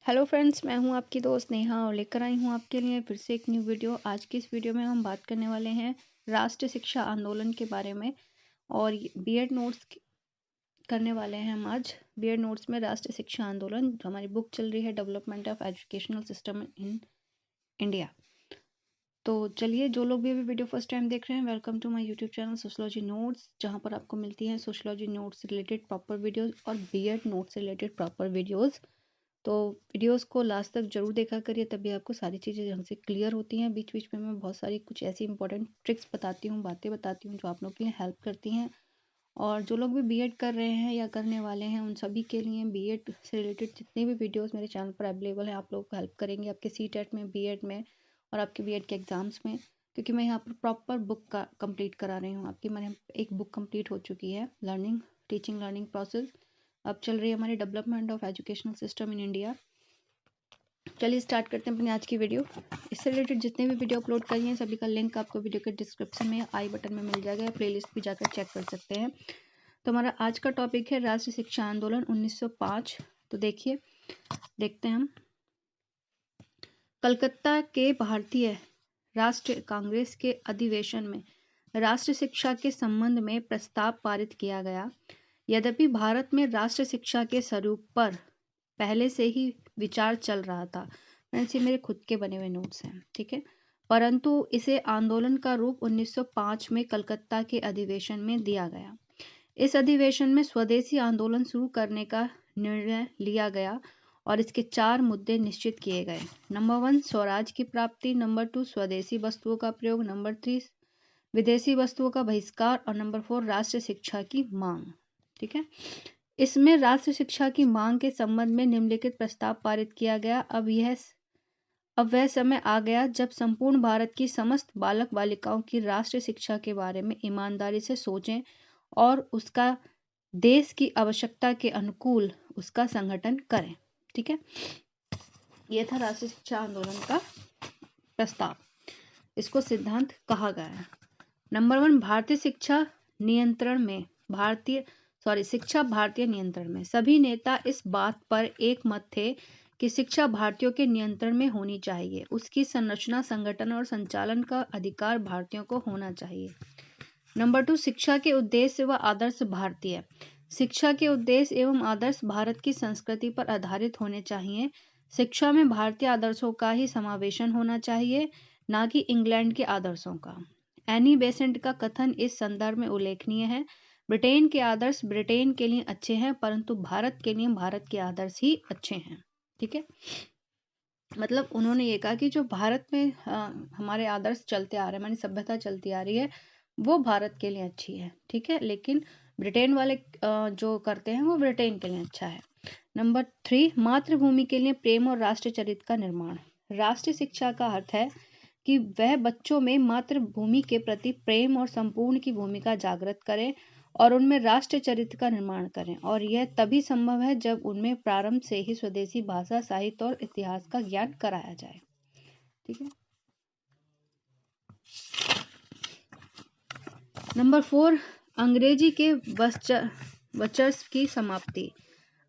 Hello friends, मैं हूं आपकी दोस्त नेहा और लेकर आई हूं आपके लिए फिर से एक न्यू वीडियो। आज की इस वीडियो में हम बात करने वाले हैं राष्ट्रीय शिक्षा आंदोलन के बारे में और बीएड नोट्स करने वाले हैं हम आज। बीएड नोट्स में राष्ट्रीय शिक्षा आंदोलन, जो हमारी बुक चल रही है development of educational system in India. तो चलिए, जो लोग भी अभी वीडियो फर्स्ट टाइम देख रहे हैं, welcome to my YouTube channel sociology notes, जहां पर आपको मिलती है sociology notes related proper videos और BEd notes related proper videos. तो वीडियोस को लास्ट तक जरूर देखा करिए, तभी आपको सारी चीज़ें हमसे क्लियर होती हैं। बीच बीच में मैं बहुत सारी कुछ ऐसी इंपॉर्टेंट ट्रिक्स बताती हूँ, बातें बताती हूँ जो आप लोग के लिए हेल्प करती हैं। और जो लोग भी बीएड कर रहे हैं या करने वाले हैं, उन सभी के लिए बीएड से रिलेटेड जितने भी वीडियोस मेरे चैनल पर अवेलेबल हैं, आप लोगों को हेल्प करेंगे आपके सीटेट में, बीएड में और आपके बीएड के एग्ज़ाम्स में। क्योंकि मैं यहाँ पर प्रॉपर बुक का कंप्लीट करा रही हूँ आपकी। मैंने एक बुक कंप्लीट हो चुकी है, टीचिंग लर्निंग प्रोसेस। अब चल रही है हमारी development of educational system in India. चलिए स्टार्ट करते हैं अपनी आज की वीडियो। इससे रिलेटेड जितने भी वीडियो अपलोड करिए हैं, सभी का लिंक आपको वीडियो के डिस्क्रिप्शन में, आई बटन में मिल जाएगा, या प्लेलिस्ट भी जाकर चेक कर सकते हैं। तो हमारा आज का टॉपिक है राष्ट्रीय शिक्षा आंदोलन 1905। तो देखते हैं हम। कलकत्ता के भारतीय राष्ट्रीय कांग्रेस के अधिवेशन में राष्ट्रीय शिक्षा के संबंध में प्रस्ताव पारित किया गया। यद्यपि भारत में राष्ट्रीय शिक्षा के स्वरूप पर पहले से ही विचार चल रहा था। फ्रेंड्स, ये मेरे खुद के बने हुए नोट्स हैं, ठीक है। परंतु इसे आंदोलन का रूप 1905 में कलकत्ता के अधिवेशन में दिया गया। इस अधिवेशन में स्वदेशी आंदोलन शुरू करने का निर्णय लिया गया और इसके 4 मुद्दे निश्चित किए गए। नंबर 1, स्वराज की प्राप्ति। नंबर 2, स्वदेशी वस्तुओं का प्रयोग। नंबर 3, विदेशी वस्तुओं का बहिष्कार। और नंबर 4, राष्ट्रीय शिक्षा की मांग। ठीक है। इसमें राष्ट्रीय शिक्षा की मांग के संबंध में निम्नलिखित प्रस्ताव पारित किया गया। अब वह समय आ गया जब संपूर्ण भारत की समस्त बालक बालिकाओं की राष्ट्रीय शिक्षा के बारे में ईमानदारी से सोचें और उसका देश की आवश्यकता के अनुकूल उसका संगठन करें। ठीक है, यह था राष्ट्रीय शिक्षा आंदोलन का प्रस्ताव। इसको सिद्धांत कहा गया है। नंबर 1, भारतीय शिक्षा भारतीय नियंत्रण में। सभी नेता इस बात पर एक मत थे कि शिक्षा भारतीयों के नियंत्रण में होनी चाहिए। उसकी संरचना, संगठन और संचालन का अधिकार भारतीयों को होना चाहिए। नंबर 2, शिक्षा के उद्देश्य व आदर्श भारतीय। शिक्षा के उद्देश्य एवं आदर्श भारत की संस्कृति पर आधारित होने चाहिए। शिक्षा में भारतीय आदर्शों का ही समावेशन होना चाहिए, ना कि इंग्लैंड के आदर्शों का। एनी बेसेंट का कथन इस संदर्भ में उल्लेखनीय है। ब्रिटेन के आदर्श ब्रिटेन के लिए अच्छे हैं, परंतु भारत के लिए भारत के आदर्श ही अच्छे हैं। ठीक है, मतलब उन्होंने ये कहा कि जो भारत में हमारे आदर्श चलते आ रहे हैं, हमारी सभ्यता चलती आ रही है, वो भारत के लिए अच्छी है। ठीक है, लेकिन ब्रिटेन वाले जो करते हैं वो ब्रिटेन के लिए अच्छा है। नंबर 3, मातृभूमि के लिए प्रेम और राष्ट्र चरित्र का निर्माण। राष्ट्रीय शिक्षा का अर्थ है कि वह बच्चों में मातृभूमि के प्रति प्रेम और संपूर्ण की भूमिका जागृत करें और उनमें राष्ट्र चरित्र का निर्माण करें। और यह तभी संभव है जब उनमें प्रारंभ से ही स्वदेशी भाषा, साहित्य और इतिहास का ज्ञान कराया जाए। ठीक है। नंबर 4, अंग्रेजी के वर्चस्व की समाप्ति।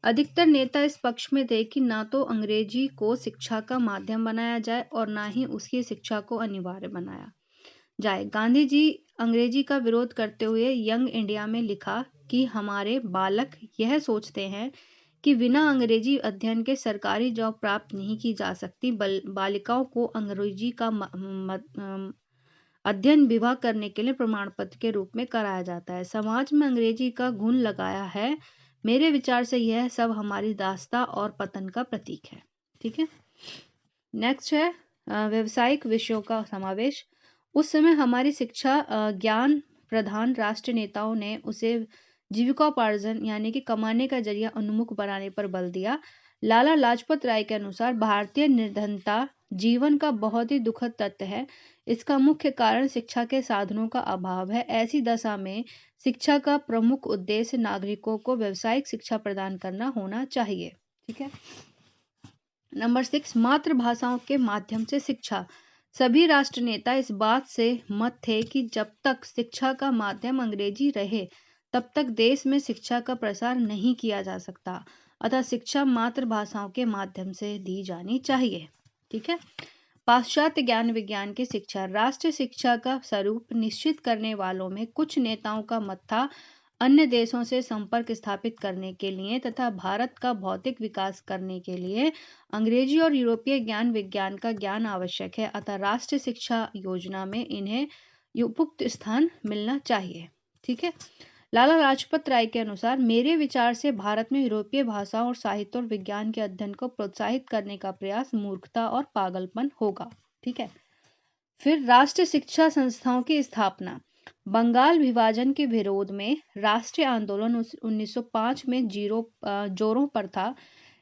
अधिकतर नेता इस पक्ष में थे कि ना तो अंग्रेजी को शिक्षा का माध्यम बनाया जाए और ना ही उसकी शिक्षा को अनिवार्य बनाया जाए। गांधी जी अंग्रेजी का विरोध करते हुए यंग इंडिया में लिखा कि हमारे बालक यह सोचते हैं कि बिना अंग्रेजी अध्ययन के सरकारी जॉब प्राप्त नहीं की जा सकती। बालिकाओं को अंग्रेजी का अध्ययन विवाह करने के लिए प्रमाण पत्र के रूप में कराया जाता है। समाज में अंग्रेजी का घुन लगाया है। मेरे विचार से यह सब हमारी दास्ता और पतन का प्रतीक है। ठीक है। नेक्स्ट है व्यवसायिक विषयों का समावेश। उस समय हमारी शिक्षा ज्ञान प्रधान राष्ट्रीय नेताओं ने उसे जीविकोपार्जन यानी कि कमाने का जरिया उन्मुख बनाने पर बल दिया। लाला लाजपत राय के अनुसार भारतीय निर्धनता जीवन का बहुत ही दुखद तथ्य है। इसका मुख्य कारण शिक्षा के साधनों का अभाव है। ऐसी दशा में शिक्षा का प्रमुख उद्देश्य नागरिकों को व्यावसायिक शिक्षा प्रदान करना होना चाहिए। ठीक है। नंबर 6, मातृभाषाओं के माध्यम से शिक्षा। सभी राष्ट्र नेता इस बात से मत थे कि जब तक शिक्षा का माध्यम अंग्रेजी रहे, तब तक देश में शिक्षा का प्रसार नहीं किया जा सकता। अतः शिक्षा मातृभाषाओं के माध्यम से दी जानी चाहिए। ठीक है। पाश्चात्य ज्ञान विज्ञान की शिक्षा। राष्ट्रीय शिक्षा का स्वरूप निश्चित करने वालों में कुछ नेताओं का मत था अन्य देशों से संपर्क स्थापित करने के लिए तथा भारत का भौतिक विकास करने के लिए अंग्रेजी और यूरोपीय ज्ञान विज्ञान का ज्ञान आवश्यक है, अतः राष्ट्रीय शिक्षा योजना में इन्हें उपयुक्त स्थान मिलना चाहिए। ठीक है। लाला लाजपत राय के अनुसार मेरे विचार से भारत में यूरोपीय भाषाओं और साहित्य और विज्ञान के अध्ययन को प्रोत्साहित करने का प्रयास मूर्खता और पागलपन होगा। ठीक है। फिर राष्ट्रीय शिक्षा संस्थाओं की स्थापना। बंगाल विभाजन के विरोध में राष्ट्रीय आंदोलन 1905 में जोरों पर था।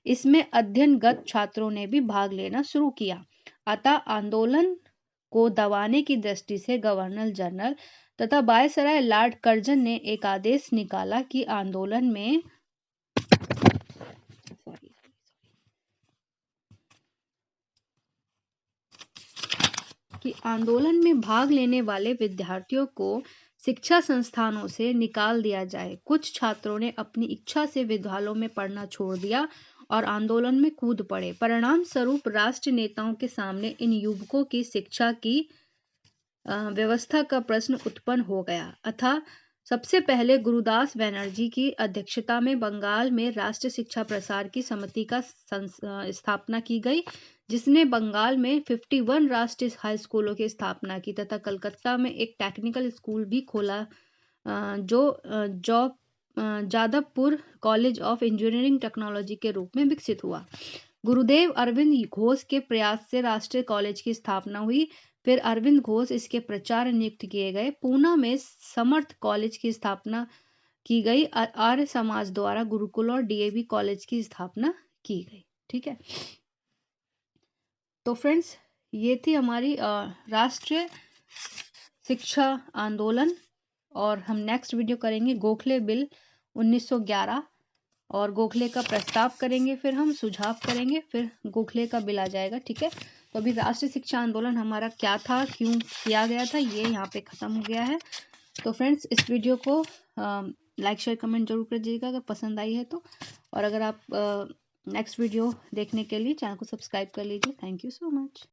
इसमें अध्ययनगत छात्रों ने भी भाग लेना शुरू किया। अतः आंदोलन को दबाने की दृष्टि से गवर्नर जनरल तथा वायसराय लॉर्ड कर्जन ने एक आदेश निकाला कि आंदोलन में भाग लेने वाले विद्यार्थियों को शिक्षा संस्थानों से निकाल दिया जाए। कुछ छात्रों ने अपनी इच्छा से विद्यालयों में पढ़ना छोड़ दिया और आंदोलन में कूद पड़े। परिणाम स्वरूप राष्ट्रीय नेताओं के सामने इन युवकों की शिक्षा की व्यवस्था का प्रश्न उत्पन्न हो गया। अतः सबसे पहले गुरुदास बनर्जी की अध्यक्षता में बंगाल में राष्ट्रीय शिक्षा प्रसार की समिति का स्थापना की गई, जिसने बंगाल में 51 राष्ट्रीय हाई स्कूलों की स्थापना की तथा कलकत्ता में एक टेक्निकल स्कूल भी खोला जो Jadavpur college of engineering technology के रूप में विकसित हुआ। गुरुदेव अरविंद घोष के प्रयास से राष्ट्रीय कॉलेज की स्थापना हुई। फिर अरविंद घोष इसके प्राचार्य नियुक्त किए गए। पूना में समर्थ कॉलेज की स्थापना की गई। आर्य समाज द्वारा गुरुकुल और डीएवी कॉलेज की स्थापना की गई। ठीक है। तो फ्रेंड्स, ये थी हमारी राष्ट्रीय शिक्षा आंदोलन, और हम नेक्स्ट वीडियो करेंगे गोखले बिल 1911 और गोखले का प्रस्ताव करेंगे, फिर हम सुझाव करेंगे, फिर गोखले का बिल आ जाएगा। ठीक है। तो अभी राष्ट्रीय शिक्षा आंदोलन हमारा क्या था, क्यों किया गया था, ये यहाँ पे खत्म हो गया है। तो फ्रेंड्स, इस वीडियो को लाइक शेयर कमेंट जरूर कीजिएगा अगर पसंद आई है तो, और अगर आप नेक्स्ट वीडियो देखने के लिए चैनल को सब्सक्राइब कर लीजिए। Thank you so much.